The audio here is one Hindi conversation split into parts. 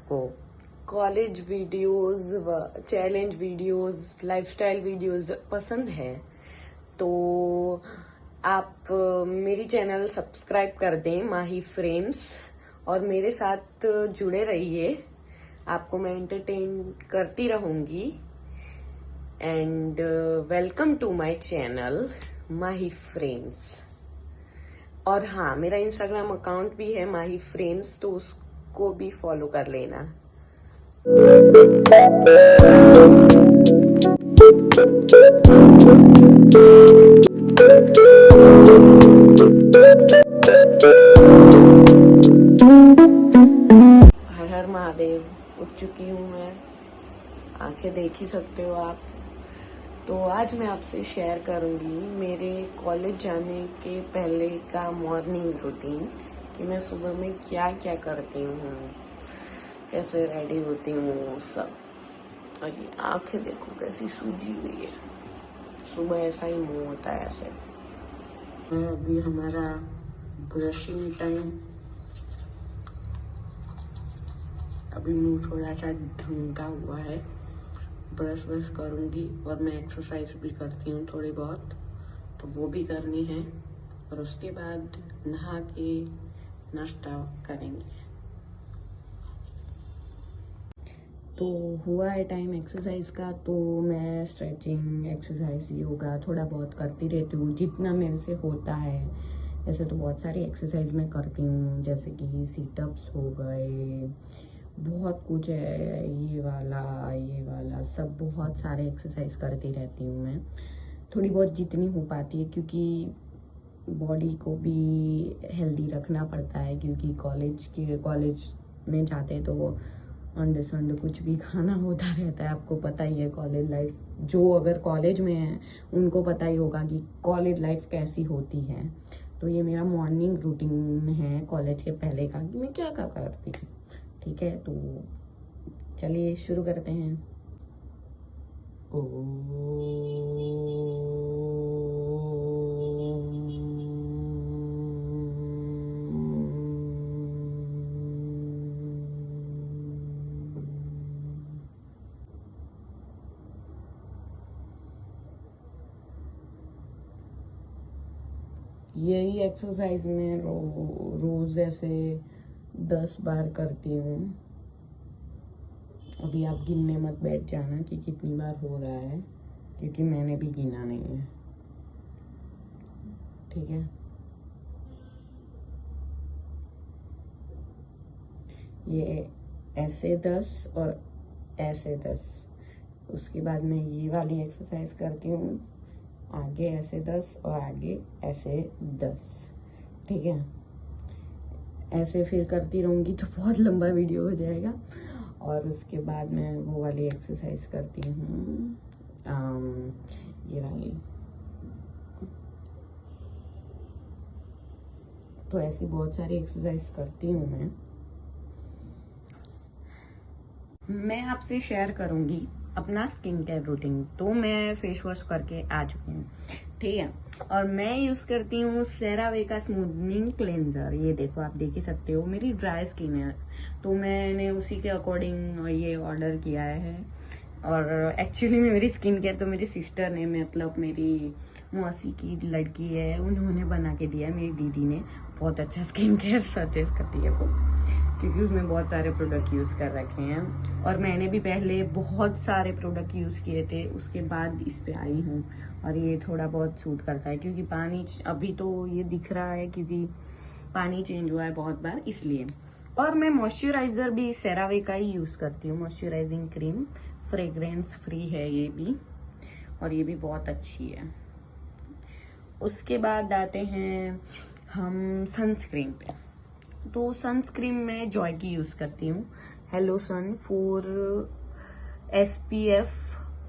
आपको कॉलेज वीडियोस व चैलेंज वीडियोस, लाइफस्टाइल वीडियोस पसंद है तो आप मेरी चैनल सब्सक्राइब कर दें माही फ्रेम्स, और मेरे साथ जुड़े रहिए। आपको मैं एंटरटेन करती रहूंगी। And welcome to my channel Mahi frames. और हाँ, मेरा इंस्टाग्राम अकाउंट भी है माही फ्रेम्स, तो उसको भी फॉलो कर लेना। हर हर महादेव। उठ चुकी हूँ मैं, आंखें देख ही सकते हो आप। तो आज मैं आपसे शेयर करूंगी मेरे कॉलेज जाने के पहले का मॉर्निंग रूटीन, कि मैं सुबह में क्या क्या करती हूँ, कैसे रेडी होती हूँ सब। और ये आंखें देखो कैसी सूजी हुई है, सुबह ऐसा ही मुंह होता है ऐसे। अभी हमारा ब्रशिंग टाइम, अभी मुंह थोड़ा सा ढंका हुआ है, ब्रश व्रश करूंगी। और मैं एक्सरसाइज भी करती हूँ थोड़ी बहुत, तो वो भी करनी है। और उसके बाद नहा के नाश्ता करेंगे। तो हुआ है टाइम एक्सरसाइज का, तो मैं स्ट्रेचिंग, एक्सरसाइज, योगा थोड़ा बहुत करती रहती हूँ जितना मेरे से होता है। ऐसे तो बहुत सारी एक्सरसाइज मैं करती हूँ, जैसे कि सीटअप्स हो गए, बहुत कुछ है, ये वाला सब बहुत सारे एक्सरसाइज करती रहती हूँ मैं, थोड़ी बहुत जितनी हो पाती है, क्योंकि बॉडी को भी हेल्दी रखना पड़ता है। क्योंकि कॉलेज में जाते हैं तो अंडे संडे कुछ भी खाना होता रहता है। आपको पता ही है कॉलेज लाइफ, जो अगर कॉलेज में है उनको पता ही होगा कि कॉलेज लाइफ कैसी होती है। तो ये मेरा मॉर्निंग रूटीन है कॉलेज के पहले का, कि मैं क्या क्या करती हूँ। ठीक है, तो चलिए शुरू करते हैं। यही एक्सरसाइज में रोज ऐसे 10 बार करती हूँ। अभी आप गिनने मत बैठ जाना कि कितनी बार हो रहा है, क्योंकि मैंने भी गिना नहीं है। ठीक है, ये ऐसे 10 और ऐसे 10। उसके बाद मैं ये वाली एक्सरसाइज करती हूँ, आगे ऐसे 10 और आगे ऐसे 10। ठीक है, ऐसे फिर करती रहूँगी तो बहुत लंबा वीडियो हो जाएगा। और उसके बाद मैं वो वाली एक्सरसाइज करती हूँ, ये वाली। तो ऐसी बहुत सारी एक्सरसाइज करती हूँ मैं आपसे शेयर करूंगी अपना स्किन केयर रूटीन। तो मैं फेस वॉश करके आ चुकी हूँ, ठीक है। और मैं यूज करती हूँ सेरावे का स्मूथनिंग क्लेंजर। ये देखो, आप देख ही सकते हो, मेरी ड्राई स्किन है तो मैंने उसी के अकॉर्डिंग ये ऑर्डर किया है। और एक्चुअली में मेरी स्किन केयर तो मेरी सिस्टर ने, मतलब मेरी मौसी की लड़की है, उन्होंने बना के दिया है। मेरी दीदी ने बहुत अच्छा स्किन केयर सजेस्ट करती है वो, क्योंकि उसमें बहुत सारे प्रोडक्ट यूज कर रखे हैं। और मैंने भी पहले बहुत सारे प्रोडक्ट यूज किए थे, उसके बाद इस पे आई हूँ। और ये थोड़ा बहुत सूट करता है, क्योंकि पानी अभी तो ये दिख रहा है क्योंकि पानी चेंज हुआ है बहुत बार, इसलिए। और मैं मॉइस्चराइजर भी सेरावे का ही यूज करती हूँ, मॉइस्चराइजिंग क्रीम, फ्रेग्रेंस फ्री है ये भी, और ये भी बहुत अच्छी है। उसके बाद आते हैं हम सनस्क्रीन पे। तो सनस्क्रीन में जॉय की यूज करती हूँ, hello sun 4 SPF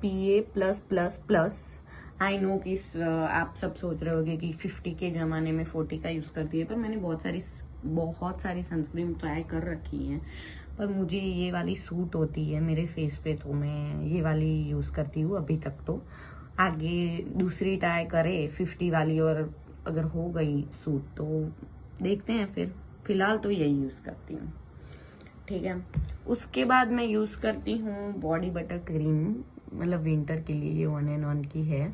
PA+++। I know कि आप सब सोच रहे होगे कि 50 के जमाने में 40 का यूज करती है, पर मैंने बहुत सारी सनस्क्रीन ट्राई कर रखी हैं, पर मुझे ये वाली सूट होती है मेरे फेस पे, तो मैं ये वाली यूज करती हूँ अभी तक। तो आगे दूसरी ट्राई करे 50 वाली, और अगर हो गई सूट तो देखते हैं फिर। फिलहाल तो यही यूज करती हूँ, ठीक है। उसके बाद मैं यूज करती हूँ बॉडी बटर क्रीम, मतलब विंटर के लिए ये 1 and 1 की है।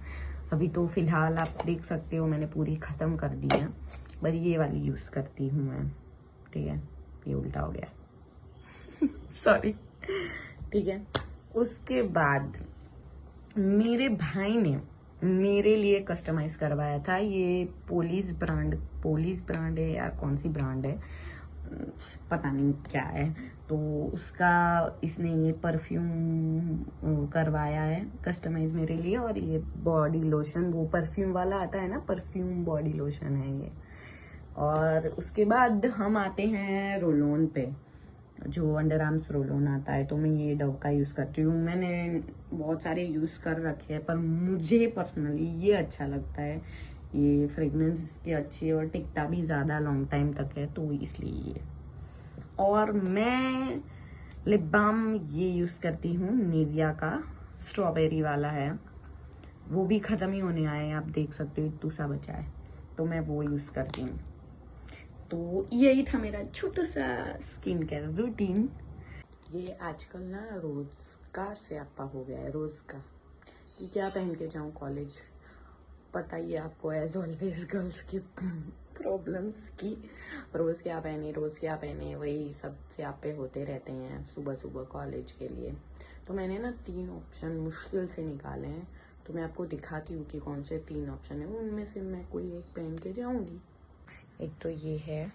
अभी तो फिलहाल आप देख सकते हो मैंने पूरी खत्म कर दी है, पर ये वाली यूज करती हूँ मैं। ठीक है, ये उल्टा हो गया सॉरी। ठीक है, उसके बाद मेरे भाई ने मेरे लिए कस्टमाइज करवाया था। ये पोलिस ब्रांड है या कौन सी ब्रांड है पता नहीं क्या है, तो उसका इसने ये परफ्यूम करवाया है कस्टमाइज मेरे लिए। और ये बॉडी लोशन, वो परफ्यूम वाला आता है ना, परफ्यूम बॉडी लोशन है ये। और उसके बाद हम आते हैं रोलोन पे, जो अंडर आर्म्स रोलोन आता है। तो मैं ये डव का यूज करती हूँ। मैंने बहुत सारे यूज कर रखे हैं, पर मुझे पर्सनली ये अच्छा लगता है। ये फ्रेग्रेंस इसकी अच्छी है और टिकता भी ज्यादा लॉन्ग टाइम तक है, तो इसलिए ये। और मैं लिप बाम ये यूज करती हूँ, निविया का स्ट्रॉबेरी वाला है। वो भी खत्म ही होने आए हैं, आप देख सकते हो दूसरा बचा है, तो मैं वो यूज करती हूँ। तो यही था मेरा छोटा सा स्किन केयर रूटीन। ये आजकल ना रोज का स्यापा हो गया है, रोज का कि क्या पहन के जाऊं कॉलेज। पता ही है आपको, एज ऑलवेज गर्ल्स की प्रॉब्लम्स की रोज क्या पहने वही सब स्यापे होते रहते हैं सुबह सुबह कॉलेज के लिए। तो मैंने ना 3 ऑप्शन मुश्किल से निकाले हैं, तो मैं आपको दिखाती हूँ कि कौन से 3 ऑप्शन है। उनमें से मैं कोई एक पहन के जाऊंगी। एक तो ये है,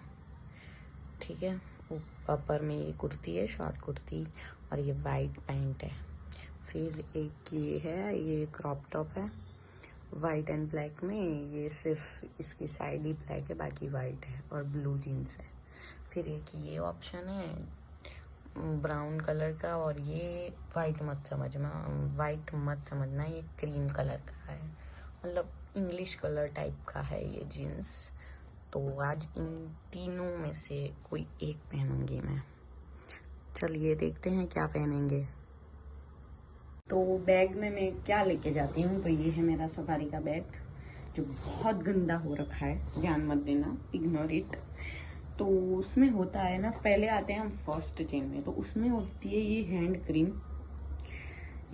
ठीक है, ऊपर में ये कुर्ती है, शॉर्ट कुर्ती, और ये वाइट पैंट है। फिर एक ये है, ये क्रॉप टॉप है वाइट एंड ब्लैक में। ये सिर्फ इसकी साइड ही ब्लैक है, बाकी वाइट है, और ब्लू जीन्स है। फिर एक ये ऑप्शन है ब्राउन कलर का, और ये वाइट मत समझना, ये क्रीम कलर का है, मतलब इंग्लिश कलर टाइप का है ये जीन्स। तो आज इन तीनों में से कोई एक पहनूंगी मैं। चलिए देखते हैं क्या पहनेंगे। तो बैग में मैं क्या लेके जाती हूँ, तो ये है मेरा सफारी का बैग, जो बहुत गंदा हो रखा है, ध्यान मत देना, इग्नोर इट। तो उसमें होता है ना, पहले आते हैं हम फर्स्ट चेन में, तो उसमें होती है ये हैंड क्रीम।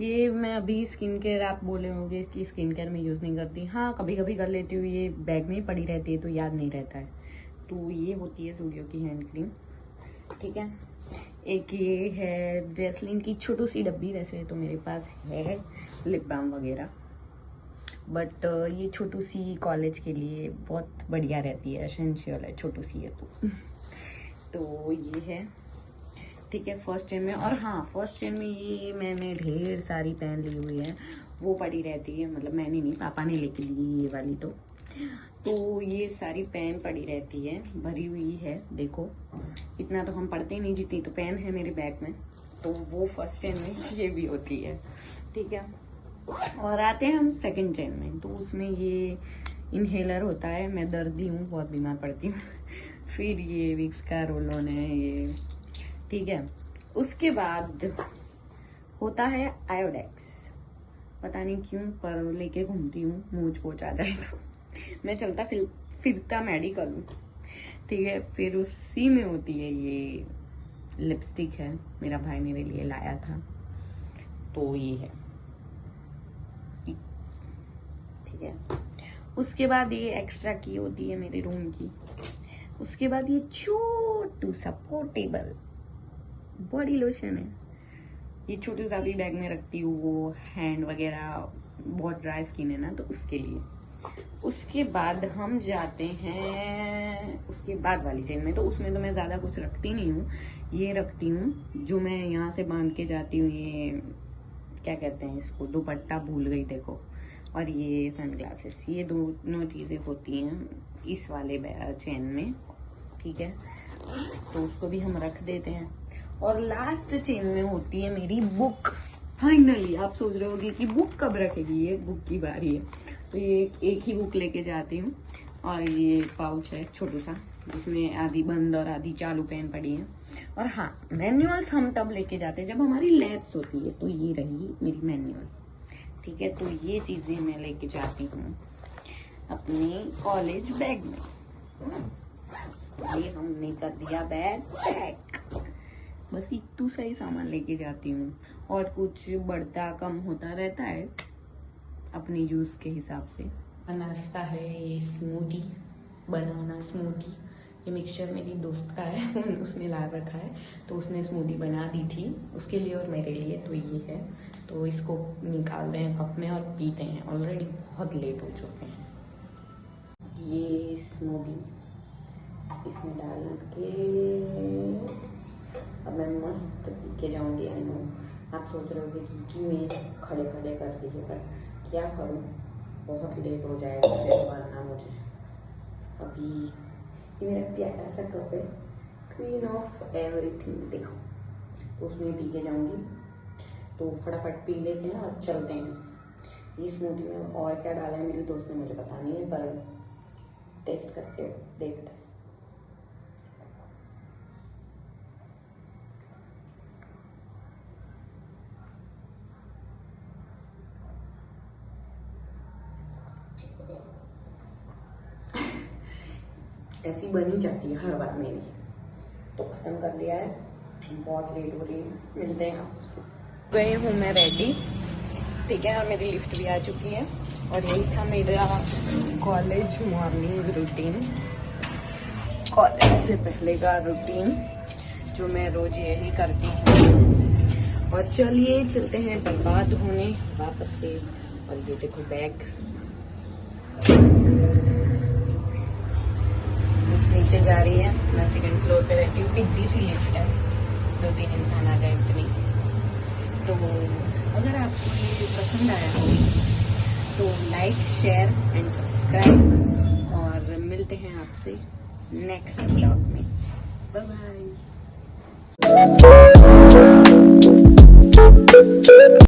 ये मैं अभी स्किन केयर, आप बोले होंगे कि स्किन केयर में यूज नहीं करती। हाँ, कभी कभी कर लेती हूँ, ये बैग में ही पड़ी रहती है तो याद नहीं रहता है। तो ये होती है ज़ूडियो की हैंड क्रीम, ठीक है। एक ये है वैसलीन की छोटी सी डब्बी, वैसे तो मेरे पास है लिप बाम वगैरह, बट ये छोटी सी कॉलेज के लिए बहुत बढ़िया रहती है, एसेंशियल है, छोटी सी है तो ये है, ठीक है, फर्स्ट चेन में। और हाँ, फर्स्ट चेन में ये मैंने ढेर सारी पेन ली हुई है, वो पड़ी रहती है, मतलब मैंने नहीं, पापा ने लेके ली ये वाली। तो ये सारी पेन पड़ी रहती है, भरी हुई है। देखो, इतना तो हम पढ़ते नहीं, जितनी तो पेन है मेरे बैग में। तो वो फर्स्ट चेन में ये भी होती है, ठीक है। और आते हैं हम सेकंड चेन में, तो उसमें ये इनहेलर होता है, मैं दर्दी हूँ, बहुत बीमार पड़ती हूँ फिर ये विक्स का रोल ऑन है ये, ठीक है। उसके बाद होता है आयोडेक्स, पता नहीं क्यों पर लेके घूमती हूँ, मूंछ पोछ आ जाए तो मैं चलता फिरता मेडिकल हूँ, ठीक है। फिर उसी में होती है ये लिपस्टिक है, मेरा भाई मेरे लिए लाया था, तो ये है, ठीक है। उसके बाद ये एक्स्ट्रा की होती है मेरे रूम की। उसके बाद ये छोटू सा पोर्टेबल बॉडी लोशन है, ये छोटू सा भी बैग में रखती हूँ, वो हैंड वगैरह, बहुत ड्राई स्किन है ना, तो उसके लिए। उसके बाद हम जाते हैं उसके बाद वाली चेन में, तो उसमें तो मैं ज्यादा कुछ रखती नहीं हूँ। ये रखती हूँ जो मैं यहाँ से बांध के जाती हूँ, ये क्या कहते हैं इसको, दुपट्टा भूल गई देखो, और ये सनग्लासेस, ये दोनों चीजें होती हैं इस वाले चेन में, ठीक है। तो उसको भी हम रख देते हैं। और लास्ट चेन में होती है मेरी बुक। फाइनली आप सोच रहे होगे कि बुक कब रखेगी, ये बुक की बारी है। तो ये एक ही बुक लेके जाती हूँ, और ये पाउच है छोटू सा, जिसमें आधी बंद और आधी चालू पेन पड़ी है। और हाँ, मैनुअल्स हम तब लेके जाते हैं जब हमारी लैब्स होती है, तो ये रही मेरी मैनुअल, ठीक है। तो ये चीजें मैं लेके जाती हूँ अपने कॉलेज बैग में। ये हमने कर दिया बैग पैक। बस इतू सा ही सामान लेके जाती हूँ, और कुछ बढ़ता कम होता रहता है अपनी यूज के हिसाब से। नाश्ता है ये स्मूदी, बनाना स्मूदी। ये मिक्सचर मेरी दोस्त का है, उसने ला रखा है, तो उसने स्मूदी बना दी थी उसके लिए और मेरे लिए। तो ये है, तो इसको निकालते हैं कप में और पीते हैं। ऑलरेडी बहुत लेट हो चुके हैं। ये स्मूदी इसमें डाल के अब मैं मस्त पी के जाऊँगी। आई नो आप सोच रहे होगे कि क्यों ये खड़े खड़े कर दिए, पर क्या करूँ, बहुत लेट हो जाएगा फिर वरना मुझे। अभी ये मेरा प्यारा सा कप है, क्वीन ऑफ एवरीथिंग, देखो, तो उसमें पी के जाऊँगी। तो फटाफट पी लेते हैं और चलते हैं। ये स्मूदी में और क्या डाला है मेरी दोस्त ने मुझे पता नहीं है, पर टेस्ट करके देखते हैं। ऐसी बनी जाती है हर बार मेरी। तो खत्म कर लिया है, बहुत लेट हो रही है, मिलते हैं आपसे। गई हूँ मैं रेडी, ठीक है, और मेरी लिफ्ट भी आ चुकी है। और यही था मेरा कॉलेज मॉर्निंग रूटीन, कॉलेज से पहले का रूटीन, जो मैं रोज यही करती हूँ। और चलिए चलते हैं बर्बाद होने वापस से। और ये देखो बैग, नीचे जा रही है, मैं सेकंड फ्लोर पे रहती हूँ। इतनी सी लिफ्ट है, 2-3 इंसान आ जाए उतनी। तो अगर आपको ये पसंद आया हो तो लाइक, शेयर एंड सब्सक्राइब, और मिलते हैं आपसे नेक्स्ट ब्लॉग में। Bye bye.